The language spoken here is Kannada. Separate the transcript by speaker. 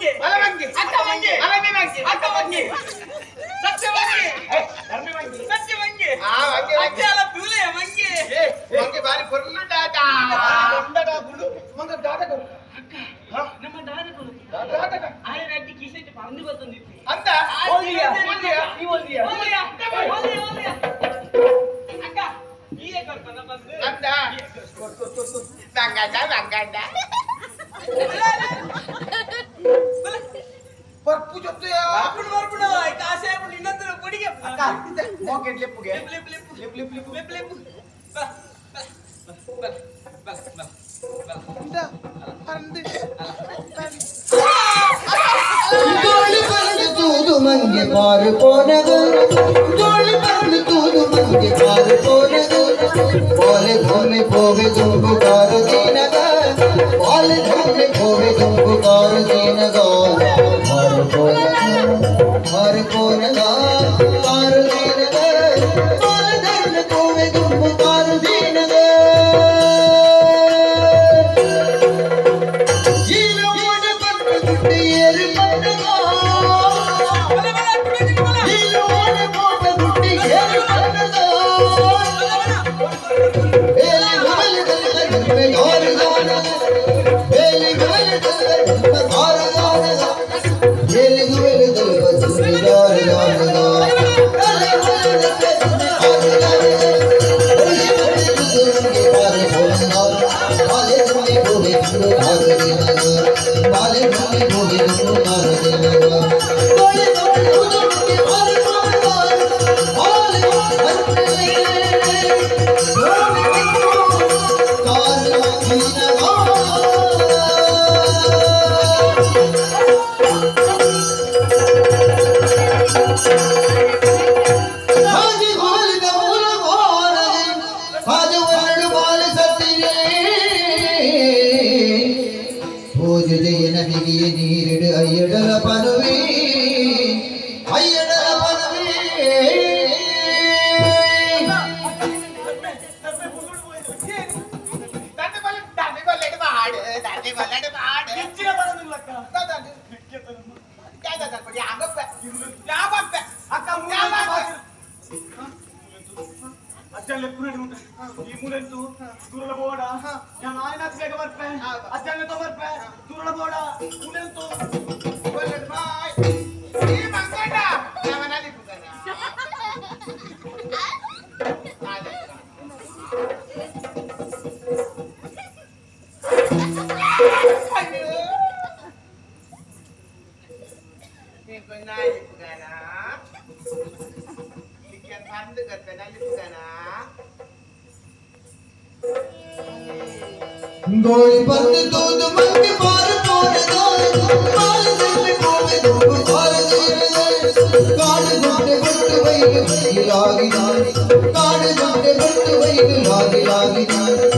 Speaker 1: ಮಂಗೆ
Speaker 2: ಬಲವಂಗೆ
Speaker 1: ಅಕ್ಕ ಮಂಗೆ
Speaker 2: ಅಲಮಿ ಮಂಗೆ
Speaker 1: ಅಕ್ಕ ಮಂಗೆ ಸತ್ಯ ಮಂಗೆ
Speaker 2: ಧರ್ಮಿ ಮಂಗೆ
Speaker 1: ಸತ್ಯ ಮಂಗೆ
Speaker 2: ಆ ಮಂಗೆ ಮಂಗೆ
Speaker 1: ಅಲ್ಲ ತೂಲೆ ಮಂಗೆ
Speaker 2: ಮಂಗೆ ಬಾರಿ ಪೊರ್ಲು ದಾಟ ದೊಡ್ಡ ಗುಡು ಮಂಗೆ ದಾಟಕ
Speaker 1: ಅಕ್ಕ ನಮ್ಮ ದಾದಕರು
Speaker 2: ದಾಟಕ
Speaker 1: ಆಯರ ಅಡ್ಡಿ ಕಿಸೆಟ್ ಪರಂದು ಬಂದಿತ್ತು
Speaker 2: ಅಂತ ಹೋಗಿಯಾ ನೀವು ಹೋಗಿಯಾ
Speaker 1: ಅಕ್ಕ ಈಯೇ ಕರ್ಕೊಂಡ ಬಂದು
Speaker 2: ಅಂತ ಬಂಗಂಡ ಬಂಗಂಡ ಪರ್ಪು ಜೊತೆ
Speaker 1: ಬರ್ಬಿಡು ಕಾಸೆ ಆಗ್ಬಿಟ್ಟು ಇನ್ನೊಂದು ಕೊಡಿಗೆ
Speaker 2: ಅಕ್ಕ ಮೋಕೆಟ್ ಲಿಪ್ಪುಗೆ
Speaker 1: ಲಿಪ್ ಲಿಪ್
Speaker 2: ಲಿಪ್ ಲಿಪ್ ಲಿಪ್
Speaker 1: ಲಿಪ್ ಲಿಪ್
Speaker 3: ಜೋಳಿ ಬಂದು ತೂದು ಮಂಗೆ ಪಾರು ಕೋನಗು ಜೋಳಿ ಬಂದು ತೂದು ಮಂಗೆ ಪಾರು ಕೋನಗು ಬಾಲೆ ಧೋಮೆ ಪೋವೆ ದುಂಬು ಕಾರು ದೀನಗ ಬಾಲೆ ಧೋಮೆ ಪೋವೆ ದುಂಬು ಕಾರು ದೀನಗ ಮಾರು ಕೋನಗ ಕಾರು ದೀನಗ ಬಾಲೆ ಧೋಮೆ ಪೋವೆ ದುಂಬು ಕಾರು ದೀನಗ ನೀರಿಡು ಅಯ್ಯಡಲ ಪನುವೆ ಅಯ್ಯಡಲ ಪನುವೆ
Speaker 1: ಹೆಚ್ಚಿನ ಬರೋದಿಲ್ಲಕ್ಕ ಅಜ್ಜಲ್ಲ ಪುರೇಡು ಈ ಮೂಲೆಂತು ದೂರದ ಬೋಡ ನಾನು ಆಯ್ನಾತ್ ಬೇಗ ಬರ್ಪೆ ಅಜ್ಜಲ್ಲ ತೋ ಬರ್ಪೆ ದೂರದ ಬೋಡ ಮೂಲೆಂತು
Speaker 3: गोली बंद दूध मंग मार तोड़ माल दिल कोवे दूध मार दिल कान गुंडे बट वही लागी कान गुंडे बट वही लागी